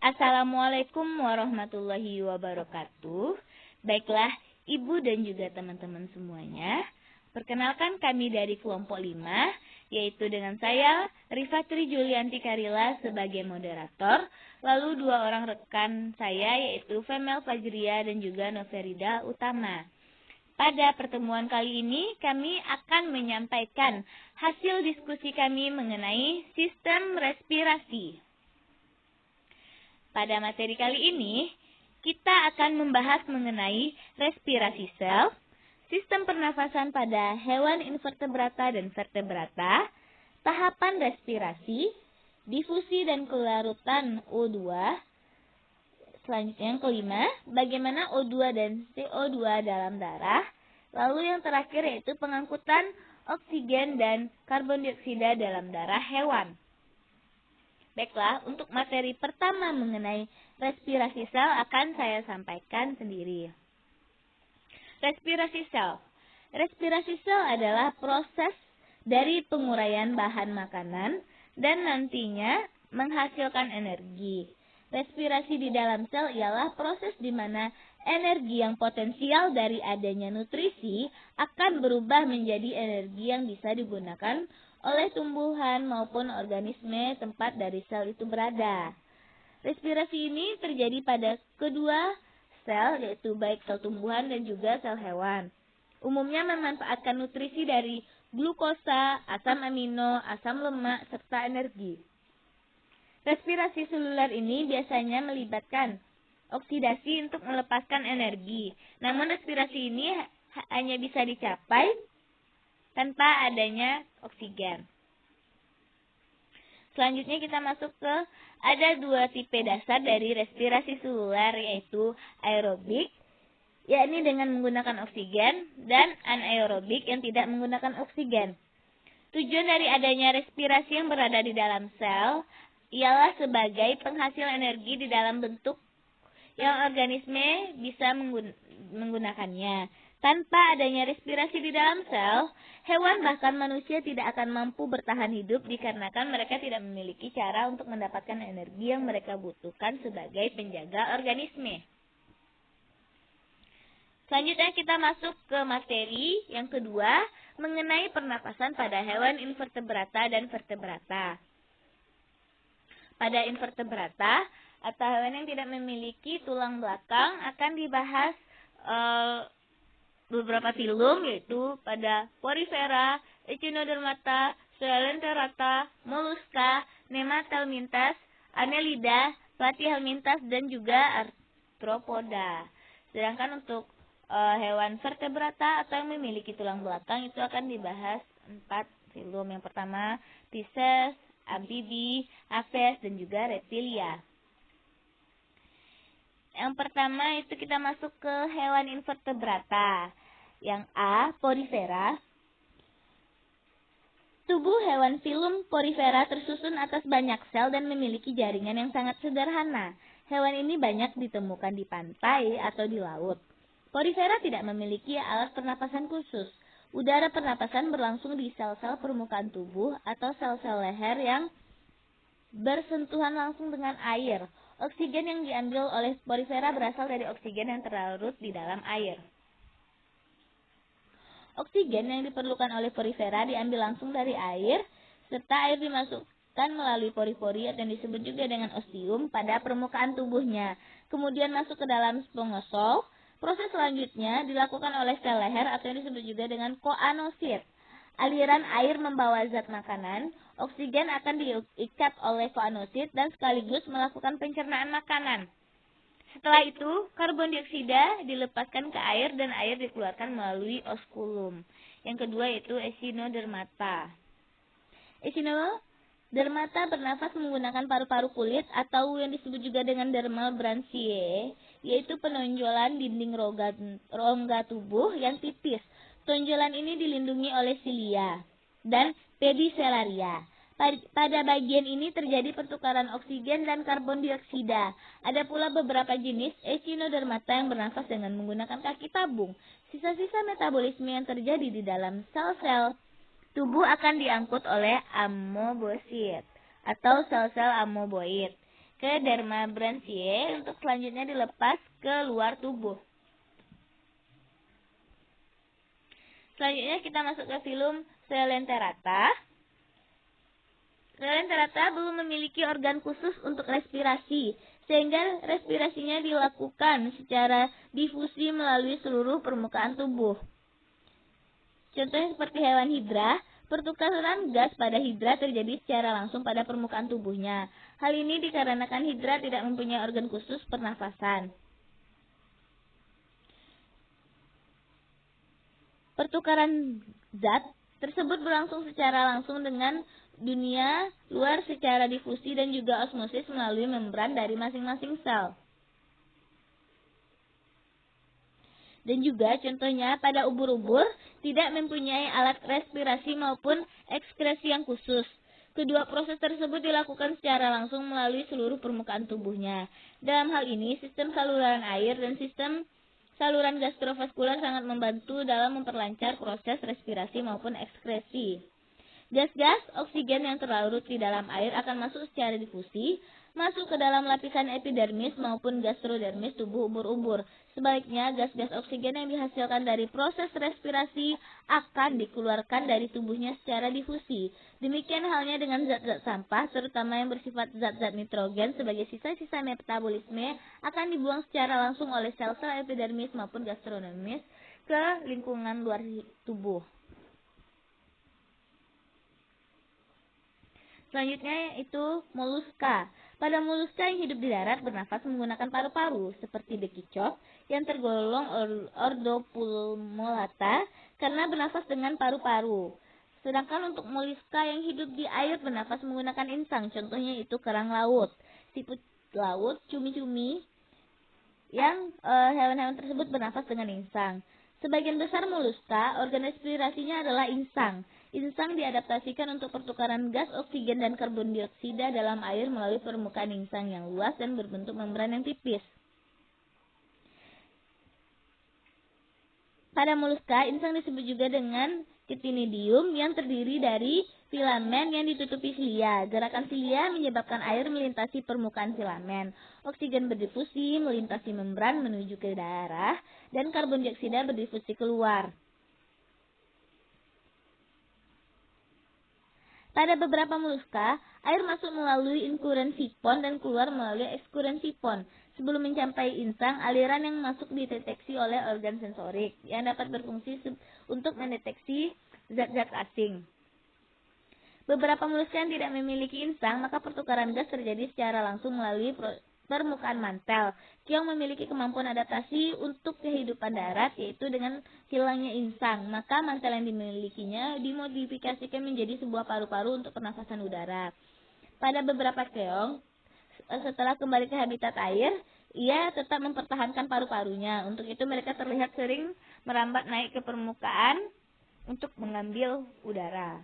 Assalamualaikum warahmatullahi wabarakatuh. Baiklah, Ibu dan juga teman-teman semuanya. Perkenalkan kami dari kelompok 5, yaitu dengan saya, Rifatri Julianti Karila sebagai moderator, lalu 2 orang rekan saya, yaitu Femel Fajria dan juga Noverida Utama. Pada pertemuan kali ini, kami akan menyampaikan hasil diskusi kami mengenai sistem respirasi. Pada materi kali ini, kita akan membahas mengenai respirasi sel, sistem pernafasan pada hewan invertebrata dan vertebrata, tahapan respirasi, difusi dan kelarutan O2. Selanjutnya yang kelima, bagaimana O2 dan CO2 dalam darah. Lalu yang terakhir yaitu pengangkutan oksigen dan karbon dioksida dalam darah hewan. Baiklah, untuk materi pertama mengenai respirasi sel akan saya sampaikan sendiri. Respirasi sel. Respirasi sel adalah proses dari penguraian bahan makanan dan nantinya menghasilkan energi. Respirasi di dalam sel ialah proses di mana energi yang potensial dari adanya nutrisi akan berubah menjadi energi yang bisa digunakan oleh tumbuhan maupun organisme tempat dari sel itu berada. Respirasi ini terjadi pada kedua sel, yaitu baik sel tumbuhan dan juga sel hewan. Umumnya memanfaatkan nutrisi dari glukosa, asam amino, asam lemak, serta energi. Respirasi seluler ini biasanya melibatkan oksidasi untuk melepaskan energi. Namun respirasi ini hanya bisa dicapai tanpa adanya oksigen. Selanjutnya kita masuk ke ada 2 tipe dasar dari respirasi seluler, yaitu aerobik, yakni dengan menggunakan oksigen, dan anaerobik yang tidak menggunakan oksigen. Tujuan dari adanya respirasi yang berada di dalam sel ialah sebagai penghasil energi di dalam bentuk yang organisme bisa menggunakannya. Tanpa adanya respirasi di dalam sel, hewan bahkan manusia tidak akan mampu bertahan hidup dikarenakan mereka tidak memiliki cara untuk mendapatkan energi yang mereka butuhkan sebagai penjaga organisme. Selanjutnya kita masuk ke materi yang kedua mengenai pernapasan pada hewan invertebrata dan vertebrata. Pada invertebrata atau hewan yang tidak memiliki tulang belakang akan dibahas beberapa filum, yaitu pada Porifera, Echinodermata, Coelenterata, Mollusca, Nematelmintas, Annelida, Platyhelminths, dan juga Arthropoda. Sedangkan untuk hewan vertebrata atau yang memiliki tulang belakang itu akan dibahas 4 filum. Yang pertama, Pisces, amfibi, aves, dan juga reptilia. Yang pertama itu kita masuk ke hewan invertebrata. Yang A, Porifera. Tubuh hewan filum Porifera tersusun atas banyak sel dan memiliki jaringan yang sangat sederhana. Hewan ini banyak ditemukan di pantai atau di laut. Porifera tidak memiliki alat pernapasan khusus. Udara pernapasan berlangsung di sel-sel permukaan tubuh atau sel-sel leher yang bersentuhan langsung dengan air. Oksigen yang diambil oleh Porifera berasal dari oksigen yang terlarut di dalam air. Oksigen yang diperlukan oleh Porifera diambil langsung dari air, serta air dimasukkan melalui pori-pori yang disebut juga dengan ostium pada permukaan tubuhnya. Kemudian masuk ke dalam spongosol. Proses selanjutnya dilakukan oleh sel leher atau yang disebut juga dengan koanosit. Aliran air membawa zat makanan, oksigen akan diikat oleh koanosit dan sekaligus melakukan pencernaan makanan. Setelah itu, karbon dioksida dilepaskan ke air dan air dikeluarkan melalui oskulum. Yang kedua yaitu Echinodermata. Echinodermata bernafas menggunakan paru-paru kulit atau yang disebut juga dengan dermal branchiae, yaitu penonjolan dinding rongga tubuh yang tipis. Tonjolan ini dilindungi oleh silia dan pedicelaria. Pada bagian ini terjadi pertukaran oksigen dan karbon dioksida. Ada pula beberapa jenis Echinodermata yang bernafas dengan menggunakan kaki tabung. Sisa-sisa metabolisme yang terjadi di dalam sel-sel tubuh akan diangkut oleh amoebosit atau sel-sel amoeboid. ke derma branchiae untuk selanjutnya dilepas ke luar tubuh. Selanjutnya kita masuk ke filum Coelenterata. Coelenterata belum memiliki organ khusus untuk respirasi, sehingga respirasinya dilakukan secara difusi melalui seluruh permukaan tubuh. Contohnya seperti hewan hidra, pertukaran gas pada hidra terjadi secara langsung pada permukaan tubuhnya. Hal ini dikarenakan hidra tidak mempunyai organ khusus pernafasan. Pertukaran zat tersebut berlangsung secara langsung dengan dunia luar secara difusi dan juga osmosis melalui membran dari masing-masing sel. Dan juga contohnya pada ubur-ubur tidak mempunyai alat respirasi maupun ekskresi yang khusus. Kedua proses tersebut dilakukan secara langsung melalui seluruh permukaan tubuhnya. Dalam hal ini, sistem saluran air dan sistem saluran gastrovaskular sangat membantu dalam memperlancar proses respirasi maupun ekskresi. Gas-gas oksigen yang terlarut di dalam air akan masuk secara difusi, masuk ke dalam lapisan epidermis maupun gastrodermis tubuh ubur-ubur. Sebaliknya, gas-gas oksigen yang dihasilkan dari proses respirasi akan dikeluarkan dari tubuhnya secara difusi. Demikian halnya dengan zat-zat sampah, terutama yang bersifat zat-zat nitrogen sebagai sisa-sisa metabolisme akan dibuang secara langsung oleh sel-sel epidermis maupun gastrodermis ke lingkungan luar tubuh. Selanjutnya yaitu moluska. Pada moluska yang hidup di darat bernafas menggunakan paru-paru, seperti bekicot yang tergolong Ordopulmolata karena bernafas dengan paru-paru. Sedangkan untuk moluska yang hidup di air bernafas menggunakan insang, contohnya itu kerang laut, siput laut, cumi-cumi, yang hewan-hewan tersebut bernafas dengan insang. Sebagian besar moluska, organ respirasinya adalah insang. Insang diadaptasikan untuk pertukaran gas oksigen dan karbon dioksida dalam air melalui permukaan insang yang luas dan berbentuk membran yang tipis. Pada moluska, insang disebut juga dengan Ctenidium yang terdiri dari filamen yang ditutupi silia. Gerakan silia menyebabkan air melintasi permukaan filamen. Oksigen berdifusi melintasi membran menuju ke darah dan karbon dioksida berdifusi keluar. Pada beberapa moluska, air masuk melalui inkuren sifon dan keluar melalui ekskuren sifon. Sebelum mencapai insang, aliran yang masuk dideteksi oleh organ sensorik yang dapat berfungsi untuk mendeteksi zat-zat asing. Beberapa moluska yang tidak memiliki insang, maka pertukaran gas terjadi secara langsung melalui permukaan mantel. Keong memiliki kemampuan adaptasi untuk kehidupan darat, yaitu dengan hilangnya insang. Maka mantel yang dimilikinya dimodifikasikan menjadi sebuah paru-paru untuk pernafasan udara. Pada beberapa keong, setelah kembali ke habitat air, ia tetap mempertahankan paru-parunya. Untuk itu mereka terlihat sering merambat naik ke permukaan untuk mengambil udara.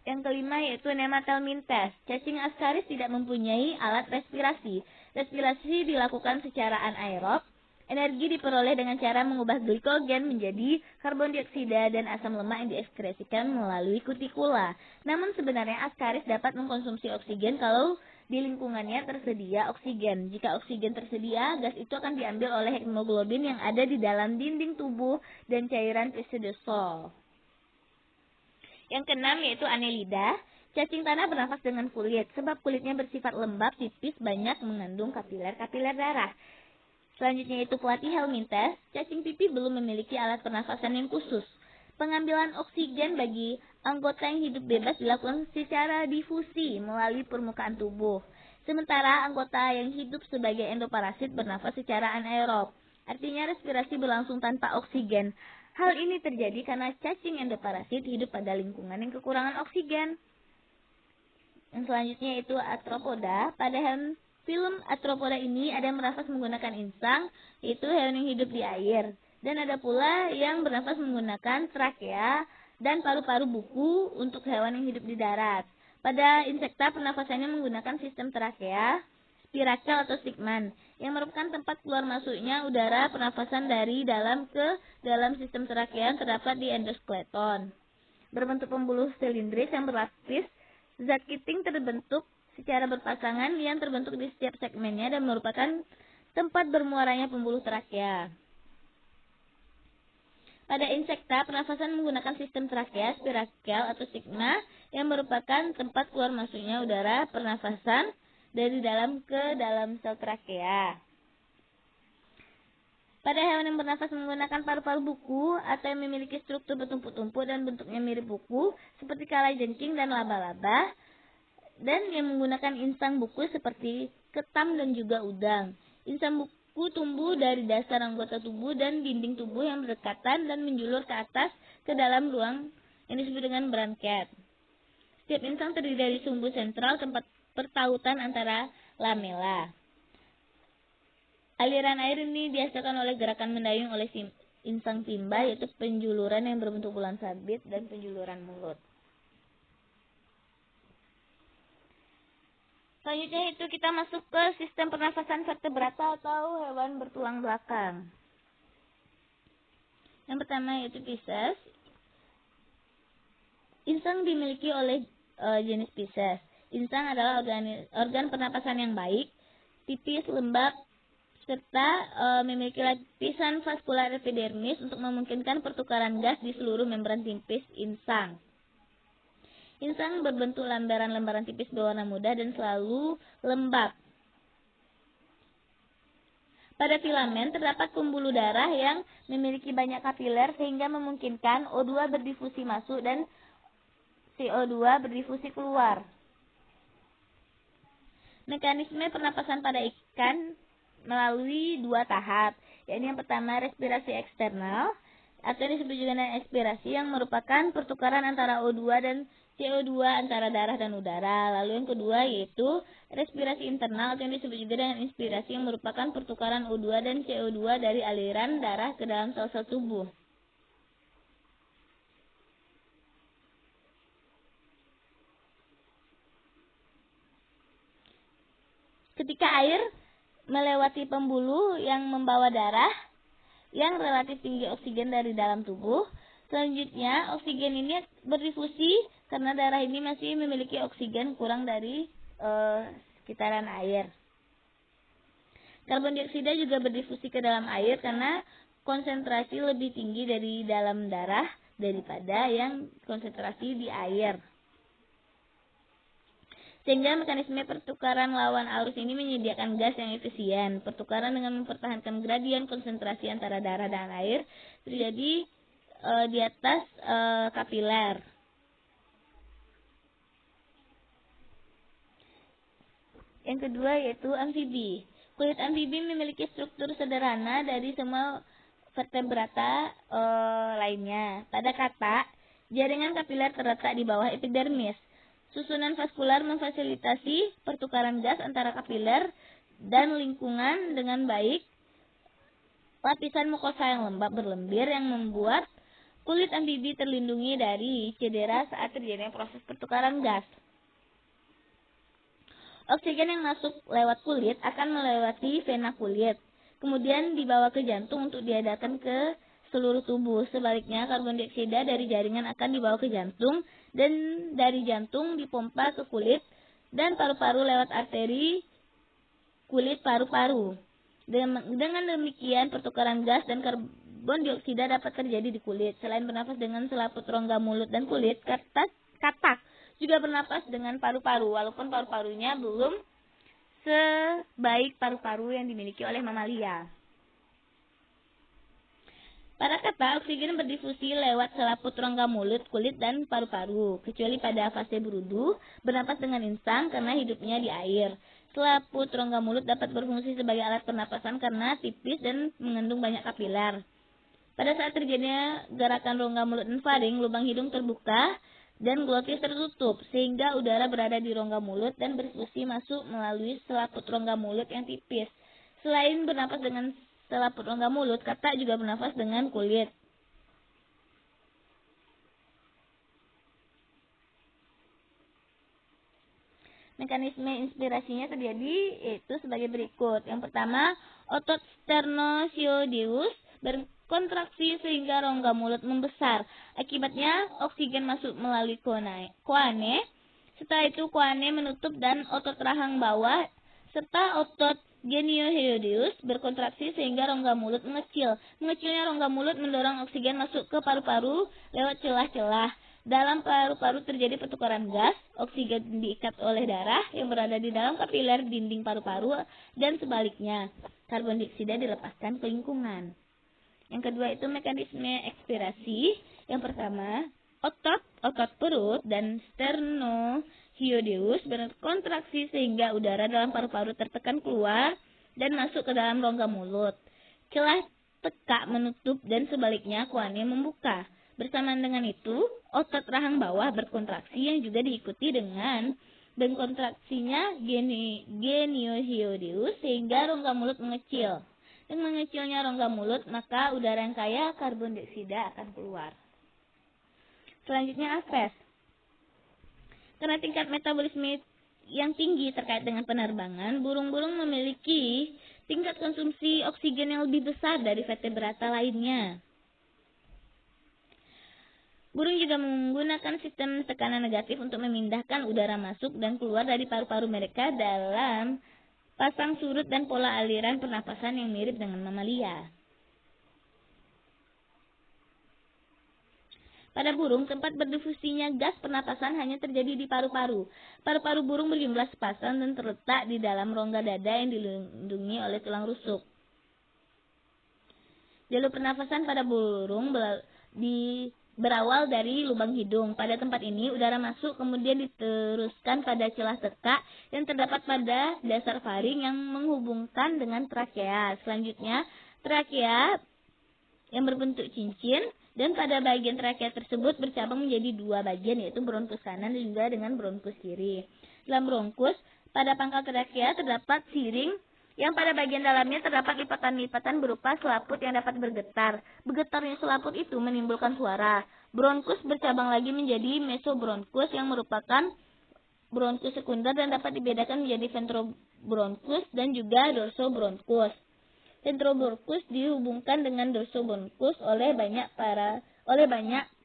Yang kelima yaitu Nematelmintes. Cacing Ascaris tidak mempunyai alat respirasi. Respirasi dilakukan secara anaerob. Energi diperoleh dengan cara mengubah glikogen menjadi karbon dioksida dan asam lemak yang diekskresikan melalui kutikula. Namun sebenarnya Ascaris dapat mengkonsumsi oksigen kalau di lingkungannya tersedia oksigen. Jika oksigen tersedia, gas itu akan diambil oleh hemoglobin yang ada di dalam dinding tubuh dan cairan pseudosol. Yang keenam yaitu Annelida. Cacing tanah bernafas dengan kulit, sebab kulitnya bersifat lembab, tipis, banyak mengandung kapiler-kapiler darah. Selanjutnya yaitu Platyhelminthes. Cacing pipi belum memiliki alat pernafasan yang khusus. Pengambilan oksigen bagi anggota yang hidup bebas dilakukan secara difusi melalui permukaan tubuh. Sementara anggota yang hidup sebagai endoparasit bernafas secara anaerob. Artinya respirasi berlangsung tanpa oksigen. Hal ini terjadi karena cacing endoparasit hidup pada lingkungan yang kekurangan oksigen. Yang selanjutnya yaitu Arthropoda. Pada film Arthropoda ini ada yang bernafas menggunakan insang, yaitu hewan yang hidup di air. Dan ada pula yang bernafas menggunakan trakea dan paru-paru buku untuk hewan yang hidup di darat. Pada insekta pernafasannya menggunakan sistem trakea, spirakel atau stigman, yang merupakan tempat keluar masuknya udara pernafasan dari dalam ke dalam sistem trakea yang terdapat di endoskeleton. Berbentuk pembuluh silindris yang berlapis, zat kiting terbentuk secara berpasangan yang terbentuk di setiap segmennya dan merupakan tempat bermuaranya pembuluh trakea. Pada insekta, pernafasan menggunakan sistem trakea, spirakel atau sigma yang merupakan tempat keluar masuknya udara pernafasan dari dalam ke dalam sel trakea. Pada hewan yang bernafas menggunakan paru-paru buku atau yang memiliki struktur bertumpuk-tumpuk dan bentuknya mirip buku seperti kalajengking dan laba-laba, dan yang menggunakan insang buku seperti ketam dan juga udang. Insang buku tumbuh dari dasar anggota tubuh dan dinding tubuh yang berdekatan dan menjulur ke atas ke dalam ruang yang disebut dengan branket. Setiap insang terdiri dari sumbu sentral, tempat pertautan antara lamela. Aliran air ini dihasilkan oleh gerakan mendayung oleh insang timba, yaitu penjuluran yang berbentuk bulan sabit dan penjuluran mulut. Selanjutnya itu kita masuk ke sistem pernafasan vertebrata atau hewan bertulang belakang. Yang pertama yaitu Pisces. Insang dimiliki oleh jenis Pisces. Insang adalah organ pernapasan yang baik, tipis, lembab, serta memiliki lapisan vaskular epidermis untuk memungkinkan pertukaran gas di seluruh membran tipis insang. Insang berbentuk lembaran-lembaran tipis berwarna muda dan selalu lembab. Pada filamen terdapat pembuluh darah yang memiliki banyak kapiler sehingga memungkinkan O2 berdifusi masuk dan CO2 berdifusi keluar. Mekanisme pernapasan pada ikan melalui dua tahap, yaitu yang pertama respirasi eksternal atau disebut juga dengan ekspirasi yang merupakan pertukaran antara O2 dan CO2 antara darah dan udara. Lalu yang kedua yaitu respirasi internal atau yang disebut juga dengan inspirasi yang merupakan pertukaran O2 dan CO2 dari aliran darah ke dalam sel-sel tubuh. Ketika air melewati pembuluh yang membawa darah yang relatif tinggi oksigen dari dalam tubuh, selanjutnya oksigen ini berdifusi karena darah ini masih memiliki oksigen kurang dari sekitaran air. Karbon dioksida juga berdifusi ke dalam air karena konsentrasi lebih tinggi dari dalam darah daripada yang konsentrasi di air. Sehingga mekanisme pertukaran lawan arus ini menyediakan gas yang efisien. Pertukaran dengan mempertahankan gradien konsentrasi antara darah dan air terjadi di atas kapiler. Yang kedua yaitu amfibi. Kulit amfibi memiliki struktur sederhana dari semua vertebrata lainnya. Pada katak, jaringan kapiler terletak di bawah epidermis. Susunan vaskular memfasilitasi pertukaran gas antara kapiler dan lingkungan dengan baik. Lapisan mukosa yang lembab berlendir yang membuat kulit amfibi terlindungi dari cedera saat terjadinya proses pertukaran gas. Oksigen yang masuk lewat kulit akan melewati vena kulit, kemudian dibawa ke jantung untuk diedarkan ke seluruh tubuh. Sebaliknya, karbon dioksida dari jaringan akan dibawa ke jantung dan dari jantung dipompa ke kulit dan paru-paru lewat arteri kulit paru-paru. Dengan demikian, pertukaran gas dan karbon dioksida dapat terjadi di kulit. Selain bernafas dengan selaput rongga mulut dan kulit, katak juga bernapas dengan paru-paru, walaupun paru-parunya belum sebaik paru-paru yang dimiliki oleh mamalia. Pada katak, oksigen berdifusi lewat selaput rongga mulut, kulit, dan paru-paru, kecuali pada fase berudu, bernapas dengan insang karena hidupnya di air. Selaput rongga mulut dapat berfungsi sebagai alat pernapasan karena tipis dan mengandung banyak kapiler. Pada saat terjadinya gerakan rongga mulut dan faring, lubang hidung terbuka dan glotis tertutup, sehingga udara berada di rongga mulut dan berdifusi masuk melalui selaput rongga mulut yang tipis. Selain bernapas dengan selaput rongga mulut, katak juga bernafas dengan kulit. Mekanisme inspirasinya terjadi yaitu sebagai berikut. Yang pertama, otot sternocleidomastoideus berkontraksi sehingga rongga mulut membesar. Akibatnya, oksigen masuk melalui koane, Setelah itu Kuane menutup dan otot rahang bawah serta otot geniohyoideus berkontraksi sehingga rongga mulut mengecil. Mengecilnya rongga mulut mendorong oksigen masuk ke paru-paru lewat celah-celah. Dalam paru-paru terjadi pertukaran gas, oksigen diikat oleh darah yang berada di dalam kapiler dinding paru-paru dan sebaliknya. Karbon dioksida dilepaskan ke lingkungan. Yang kedua itu mekanisme ekspirasi. Yang pertama, otot perut dan sternohyoideus berkontraksi sehingga udara dalam paru-paru tertekan keluar dan masuk ke dalam rongga mulut. Celah tekak menutup dan sebaliknya Kuane membuka. Bersamaan dengan itu, otot rahang bawah berkontraksi yang juga diikuti dengan kontraksinya geniohyoideus sehingga rongga mulut mengecil. Dengan mengecilnya rongga mulut, maka udara yang kaya karbon dioksida akan keluar. Selanjutnya apes. Karena tingkat metabolisme yang tinggi terkait dengan penerbangan, burung-burung memiliki tingkat konsumsi oksigen yang lebih besar dari vertebrata lainnya. Burung juga menggunakan sistem tekanan negatif untuk memindahkan udara masuk dan keluar dari paru-paru mereka dalam pasang surut dan pola aliran pernapasan yang mirip dengan mamalia. Pada burung, tempat berdifusinya gas pernapasan hanya terjadi di paru-paru. Paru-paru burung berjumlah sepasang dan terletak di dalam rongga dada yang dilindungi oleh tulang rusuk. Jalur pernapasan pada burung berawal dari lubang hidung. Pada tempat ini, udara masuk kemudian diteruskan pada celah tekak yang terdapat pada dasar faring yang menghubungkan dengan trakea. Selanjutnya, trakea yang berbentuk cincin dan pada bagian trakea tersebut bercabang menjadi dua bagian, yaitu bronkus kanan dan juga dengan bronkus kiri. Dalam bronkus, pada pangkal trakea terdapat siring yang pada bagian dalamnya terdapat lipatan-lipatan berupa selaput yang dapat bergetar. Bergetarnya selaput itu menimbulkan suara. Bronkus bercabang lagi menjadi mesobronkus yang merupakan bronkus sekunder dan dapat dibedakan menjadi ventrobronkus dan juga dorsobronkus. Ventrobronkus dihubungkan dengan dorsobronkus oleh banyak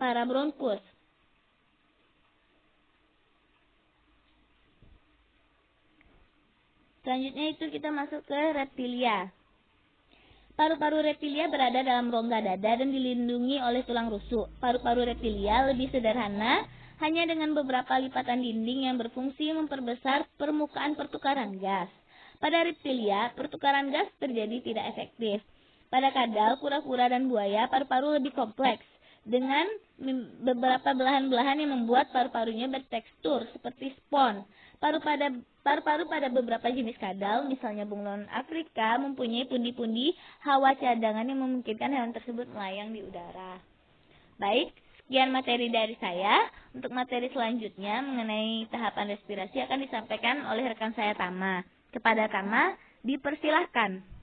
parabronkus. Selanjutnya itu kita masuk ke reptilia. Paru-paru reptilia berada dalam rongga dada dan dilindungi oleh tulang rusuk. Paru-paru reptilia lebih sederhana, hanya dengan beberapa lipatan dinding yang berfungsi memperbesar permukaan pertukaran gas. Pada reptilia, pertukaran gas terjadi tidak efektif. Pada kadal, kura-kura, dan buaya, paru-paru lebih kompleks, dengan beberapa belahan-belahan yang membuat paru-parunya bertekstur seperti spons. Paru-paru pada beberapa jenis kadal, misalnya bunglon Afrika, mempunyai pundi-pundi hawa cadangan yang memungkinkan hewan tersebut melayang di udara. Baik, sekian materi dari saya. Untuk materi selanjutnya mengenai tahapan respirasi akan disampaikan oleh rekan saya Tama. Kepada Tama, dipersilahkan.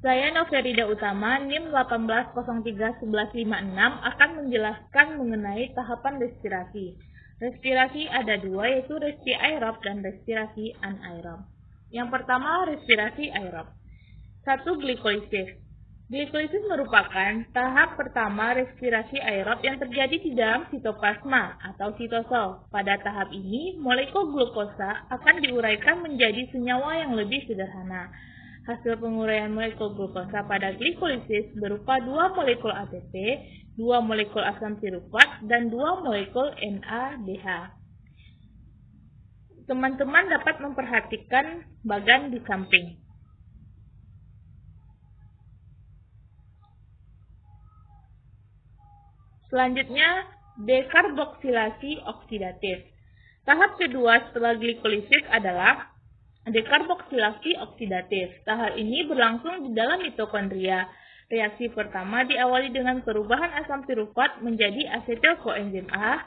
Saya Noverida Utama, NIM 18031156 akan menjelaskan mengenai tahapan respirasi. Respirasi ada dua, yaitu respirasi aerob dan respirasi anaerob. Yang pertama, respirasi aerob. 1. Glikolisis. Glikolisis merupakan tahap pertama respirasi aerob yang terjadi di dalam sitoplasma atau sitosol. Pada tahap ini, molekul glukosa akan diuraikan menjadi senyawa yang lebih sederhana. Hasil penguraian molekul glukosa pada glikolisis berupa 2 molekul ATP, 2 molekul asam tirufat, dan 2 molekul NADH. Teman-teman dapat memperhatikan bagan di samping. Selanjutnya, dekarboksilasi oksidatif. Tahap kedua setelah glikolisis adalah dekarboksilasi oksidatif. Tahap ini berlangsung di dalam mitokondria. Reaksi pertama diawali dengan perubahan asam tirufat menjadi asetil koenzim A.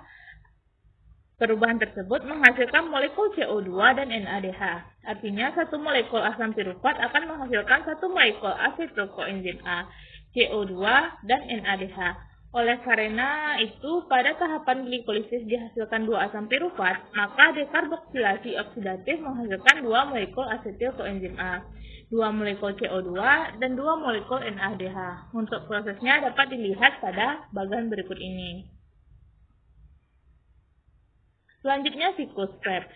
Perubahan tersebut menghasilkan molekul CO2 dan NADH. Artinya, satu molekul asam tirufat akan menghasilkan satu molekul asetil koenzim A, CO2, dan NADH. Oleh karena itu, pada tahapan glikolisis dihasilkan 2 asam tirufat, maka dekarboksilasi oksidatif menghasilkan 2 molekul asetil koenzim A, 2 molekul CO2, dan 2 molekul NADH. Untuk prosesnya dapat dilihat pada bagian berikut ini. Selanjutnya siklus Krebs.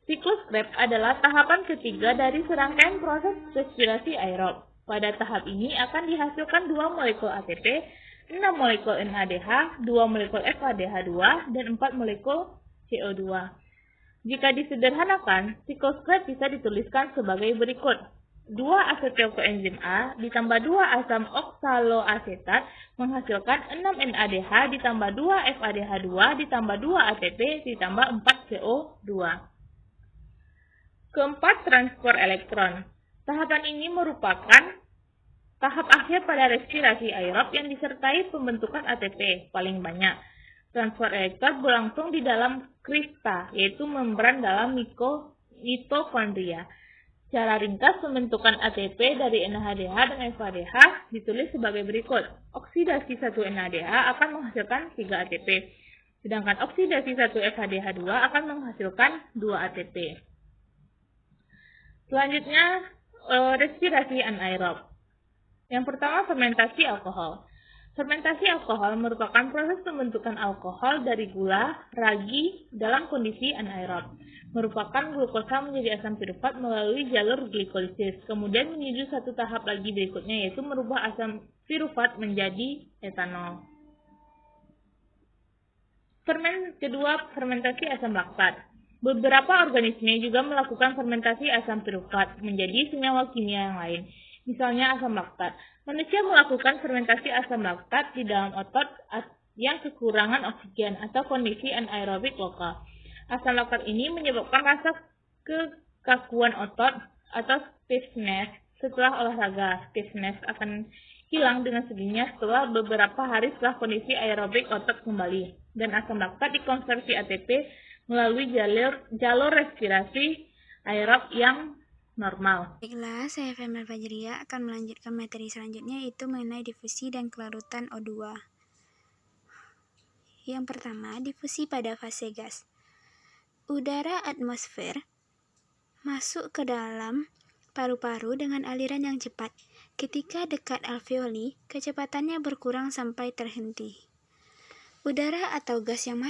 Siklus Krebs adalah tahapan ketiga dari serangkaian proses respirasi aerob. Pada tahap ini akan dihasilkan 2 molekul ATP, 6 molekul NADH, 2 molekul FADH2, dan 4 molekul CO2. Jika disederhanakan, siklus Krebs bisa dituliskan sebagai berikut. 2 asetil koenzim A ditambah 2 asam oksaloasetat menghasilkan 6 NADH ditambah 2 FADH2 ditambah 2 ATP ditambah 4 CO2. Keempat, transport elektron. Tahapan ini merupakan tahap akhir pada respirasi aerob yang disertai pembentukan ATP paling banyak. Transport elektron berlangsung di dalam krista, yaitu membran dalam mitokondria. Secara ringkas, pembentukan ATP dari NADH dan FADH ditulis sebagai berikut. Oksidasi 1 NADH akan menghasilkan 3 ATP, sedangkan oksidasi 1 FADH2 akan menghasilkan 2 ATP. Selanjutnya, respirasi anaerob. Yang pertama, fermentasi alkohol. Fermentasi alkohol merupakan proses pembentukan alkohol dari gula, ragi dalam kondisi anaerob. Merupakan glukosa menjadi asam pirufat melalui jalur glikolisis. Kemudian menuju satu tahap lagi berikutnya, yaitu merubah asam pirufat menjadi etanol. Kedua, fermentasi asam laktat. Beberapa organisme juga melakukan fermentasi asam pirufat menjadi senyawa kimia yang lain. Misalnya asam laktat. Manusia melakukan fermentasi asam laktat di dalam otot yang kekurangan oksigen atau kondisi anaerobik lokal. Asam laktat ini menyebabkan rasa kekakuan otot atau stiffness setelah olahraga. Stiffness akan hilang dengan sendirinya setelah beberapa hari setelah kondisi aerobik otot kembali. Dan asam laktat dikonversi ATP melalui jalur respirasi aerob yang normal. Baiklah, saya Femel Fajria akan melanjutkan materi selanjutnya, yaitu mengenai difusi dan kelarutan O2. Yang pertama, difusi pada fase gas. Udara atmosfer masuk ke dalam paru-paru dengan aliran yang cepat. Ketika dekat alveoli, kecepatannya berkurang sampai terhenti. Udara atau gas yang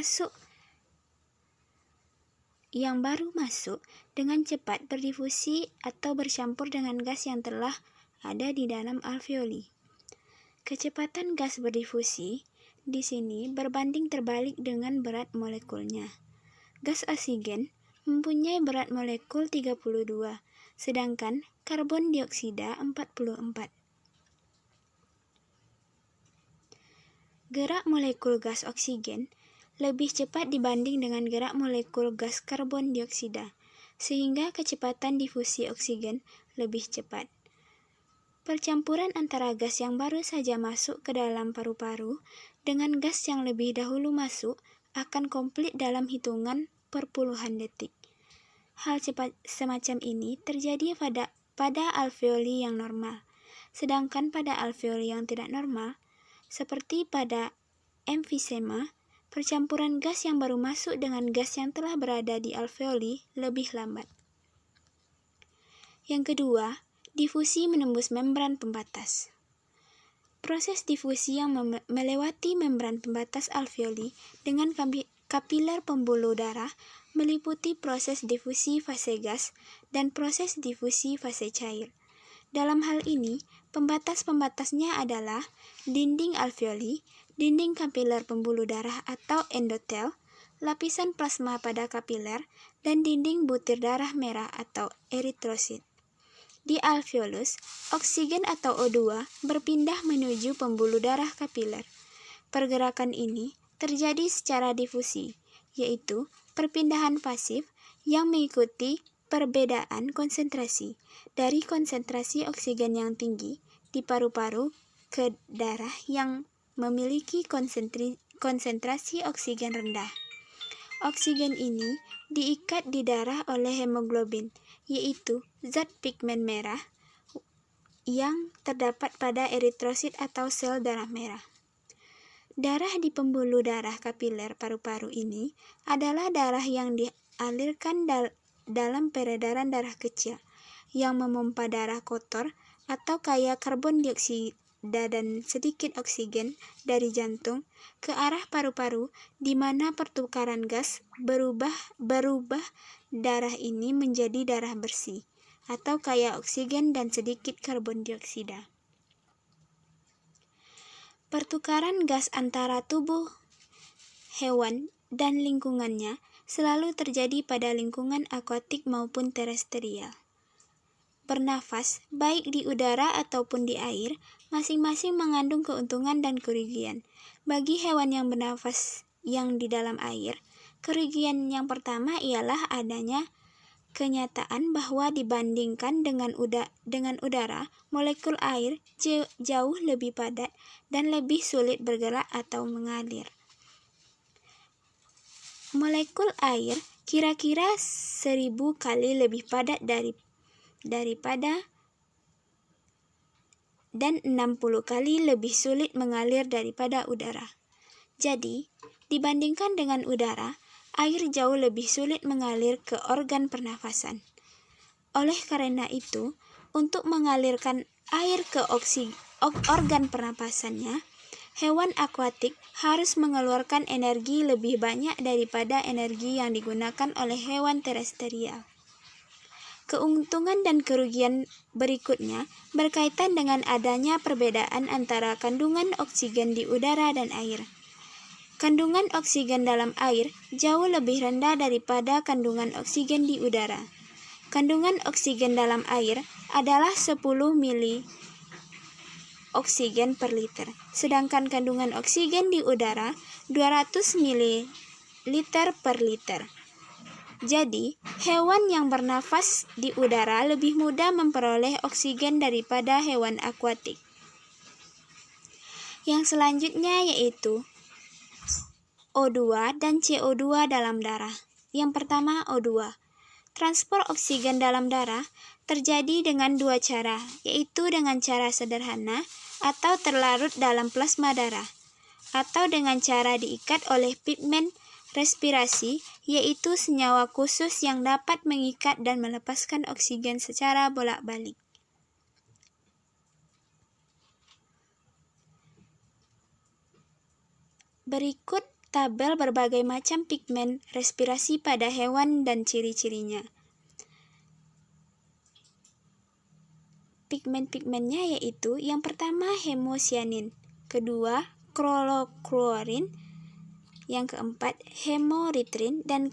baru masuk dengan cepat berdifusi atau bercampur dengan gas yang telah ada di dalam alveoli. Kecepatan gas berdifusi di sini berbanding terbalik dengan berat molekulnya. Gas oksigen mempunyai berat molekul 32, sedangkan karbon dioksida 44. Gerak molekul gas oksigen lebih cepat dibanding dengan gerak molekul gas karbon dioksida, sehingga kecepatan difusi oksigen lebih cepat. Percampuran antara gas yang baru saja masuk ke dalam paru-paru dengan gas yang lebih dahulu masuk akan komplit dalam hitungan per puluhan detik. Hal cepat semacam ini terjadi pada alveoli yang normal, sedangkan pada alveoli yang tidak normal, seperti pada emfisema, percampuran gas yang baru masuk dengan gas yang telah berada di alveoli lebih lambat. Yang kedua, difusi menembus membran pembatas. Proses difusi yang melewati membran pembatas alveoli dengan kapiler pembuluh darah meliputi proses difusi fase gas dan proses difusi fase cair. Dalam hal ini, pembatas-pembatasnya adalah dinding alveoli, dinding kapiler pembuluh darah atau endotel, lapisan plasma pada kapiler, dan dinding butir darah merah atau eritrosit. Di alveolus, oksigen atau O2 berpindah menuju pembuluh darah kapiler. Pergerakan ini terjadi secara difusi, yaitu perpindahan pasif yang mengikuti perbedaan konsentrasi dari konsentrasi oksigen yang tinggi di paru-paru ke darah yang memiliki konsentrasi oksigen rendah. Oksigen ini diikat di darah oleh hemoglobin, yaitu zat pigmen merah yang terdapat pada eritrosit atau sel darah merah. Darah di pembuluh darah kapiler paru-paru ini adalah darah yang dialirkan dalam peredaran darah kecil yang memompa darah kotor atau kaya karbon dan sedikit oksigen dari jantung ke arah paru-paru, di mana pertukaran gas berubah darah ini menjadi darah bersih atau kaya oksigen dan sedikit karbon dioksida. Pertukaran gas antara tubuh hewan dan lingkungannya selalu terjadi pada lingkungan akuatik maupun terestrial. Bernafas, baik di udara ataupun di air, masing-masing mengandung keuntungan dan kerugian. Bagi hewan yang bernafas yang di dalam air, kerugian yang pertama ialah adanya kenyataan bahwa dibandingkan dengan udara, molekul air jauh lebih padat dan lebih sulit bergerak atau mengalir. Molekul air kira-kira 1000 kali lebih padat daripada dan 60 kali lebih sulit mengalir daripada udara. Jadi, dibandingkan dengan udara, air jauh lebih sulit mengalir ke organ pernafasan. Oleh karena itu, untuk mengalirkan air ke organ pernapasannya, hewan akuatik harus mengeluarkan energi lebih banyak daripada energi yang digunakan oleh hewan terestrial. Keuntungan dan kerugian berikutnya berkaitan dengan adanya perbedaan antara kandungan oksigen di udara dan air. Kandungan oksigen dalam air jauh lebih rendah daripada kandungan oksigen di udara. Kandungan oksigen dalam air adalah 10 mili oksigen per liter, sedangkan kandungan oksigen di udara 200 mili per liter. Jadi, hewan yang bernafas di udara lebih mudah memperoleh oksigen daripada hewan akuatik. Yang selanjutnya yaitu O2 dan CO2 dalam darah. Yang pertama, O2. Transport oksigen dalam darah terjadi dengan dua cara, yaitu dengan cara sederhana atau terlarut dalam plasma darah, atau dengan cara diikat oleh pigmen respirasi, yaitu senyawa khusus yang dapat mengikat dan melepaskan oksigen secara bolak-balik. Berikut tabel berbagai macam pigmen respirasi pada hewan dan ciri-cirinya. Pigmen-pigmennya yaitu yang pertama hemosianin, kedua klorokluorin, yang keempat hemoritrin, dan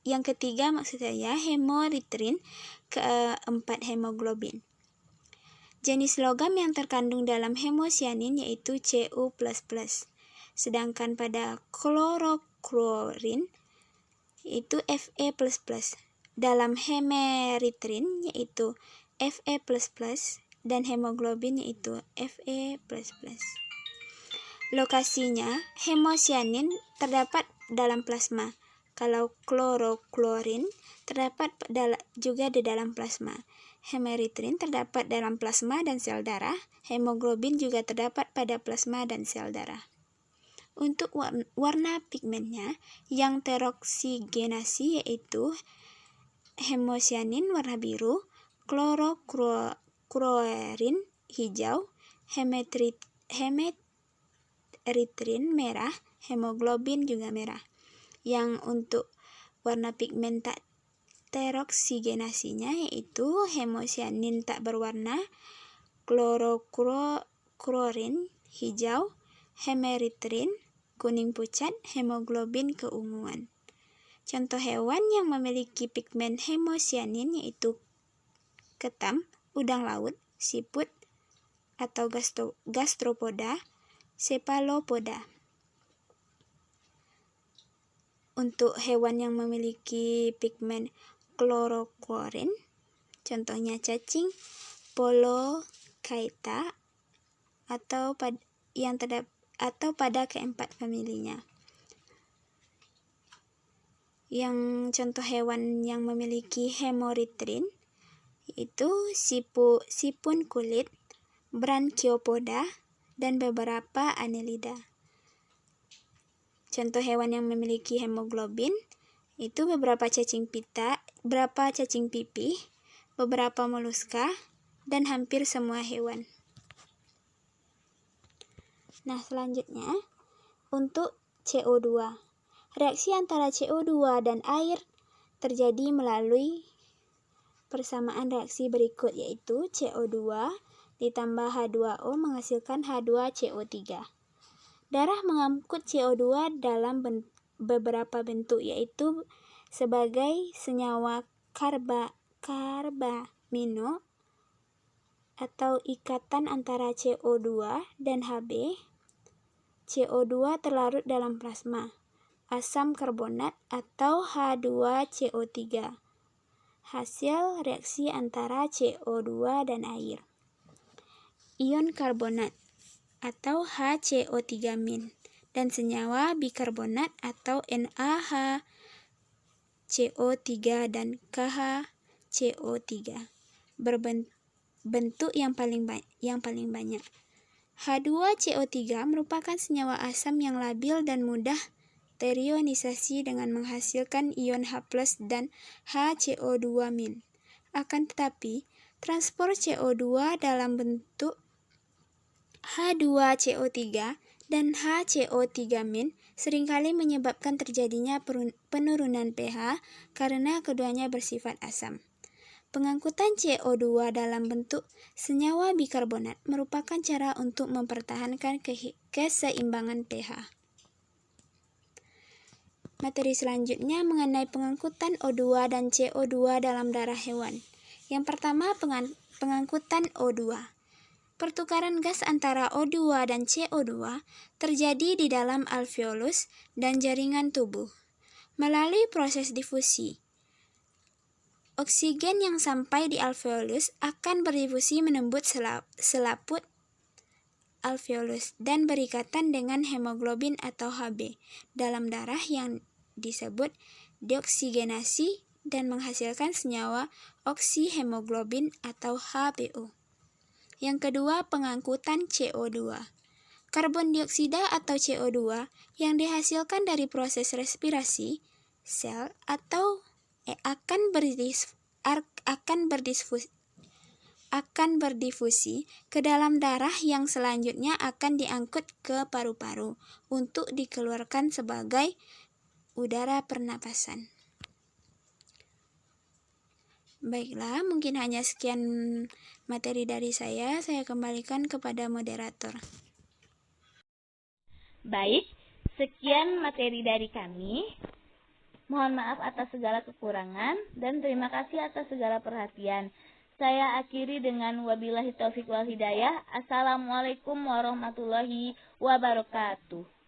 yang ketiga maksud saya hemoritrin, keempat hemoglobin. Jenis logam yang terkandung dalam hemosianin yaitu Cu++, sedangkan pada klorokluorin yaitu Fe++. Dalam hemeritrin yaitu Fe++ dan hemoglobin yaitu Fe++. Lokasinya, hemosianin terdapat dalam plasma. Kalau klorokluorin terdapat juga di dalam plasma. Hemeritrin terdapat dalam plasma dan sel darah. Hemoglobin juga terdapat pada plasma dan sel darah. Untuk warna pigmennya, yang teroksigenasi yaitu hemosianin warna biru, klorokluorin hijau, hemeritrin merah, hemoglobin juga merah. Yang untuk warna pigmen tak teroksigenasinya yaitu hemosianin tak berwarna, klorokluorin hijau, hemeritrin kuning pucat, hemoglobin keunguan. Contoh hewan yang memiliki pigmen hemosianin yaitu ketam, udang laut, siput atau gastropoda, cephalopoda. Untuk hewan yang memiliki pigmen klorokluorin, contohnya cacing, Polochaeta atau pada keempat familinya. Yang contoh hewan yang memiliki hemoritrin yaitu sipun kulit, Branchiopoda, dan beberapa Annelida. Contoh hewan yang memiliki hemoglobin itu beberapa cacing pipih, beberapa moluska, dan hampir semua hewan. Nah, selanjutnya untuk CO2. Reaksi antara CO2 dan air terjadi melalui persamaan reaksi berikut, yaitu CO2 ditambah H2O menghasilkan H2CO3. Darah mengangkut CO2 dalam beberapa bentuk, yaitu sebagai senyawa karbamino atau ikatan antara CO2 dan Hb, CO2 terlarut dalam plasma, asam karbonat atau H2CO3, hasil reaksi antara CO2 dan air. Ion karbonat atau HCO3- dan senyawa bikarbonat atau NaHCO3 dan KHCO3 berbentuk yang paling banyak. H2CO3 merupakan senyawa asam yang labil dan mudah terionisasi dengan menghasilkan ion H+ dan HCO2-. Akan tetapi, transport CO2 dalam bentuk H2CO3 dan HCO3- seringkali menyebabkan terjadinya penurunan pH karena keduanya bersifat asam. Pengangkutan CO2 dalam bentuk senyawa bikarbonat merupakan cara untuk mempertahankan keseimbangan pH. Materi selanjutnya mengenai pengangkutan O2 dan CO2 dalam darah hewan. Yang pertama, pengangkutan O2. Pertukaran gas antara O2 dan CO2 terjadi di dalam alveolus dan jaringan tubuh melalui proses difusi. Oksigen yang sampai di alveolus akan berdifusi menembus selaput alveolus dan berikatan dengan hemoglobin atau Hb dalam darah yang disebut deoksigenasi dan menghasilkan senyawa oksihemoglobin atau HBO. Yang kedua, pengangkutan CO2. Karbon dioksida atau CO2 yang dihasilkan dari proses respirasi sel atau akan berdifusi ke dalam darah yang selanjutnya akan diangkut ke paru-paru untuk dikeluarkan sebagai udara pernapasan. Baiklah, mungkin hanya sekian materi dari saya kembalikan kepada moderator. Baik, sekian materi dari kami. Mohon maaf atas segala kekurangan dan terima kasih atas segala perhatian. Saya akhiri dengan wabillahi taufiq wal hidayah. Assalamualaikum warahmatullahi wabarakatuh.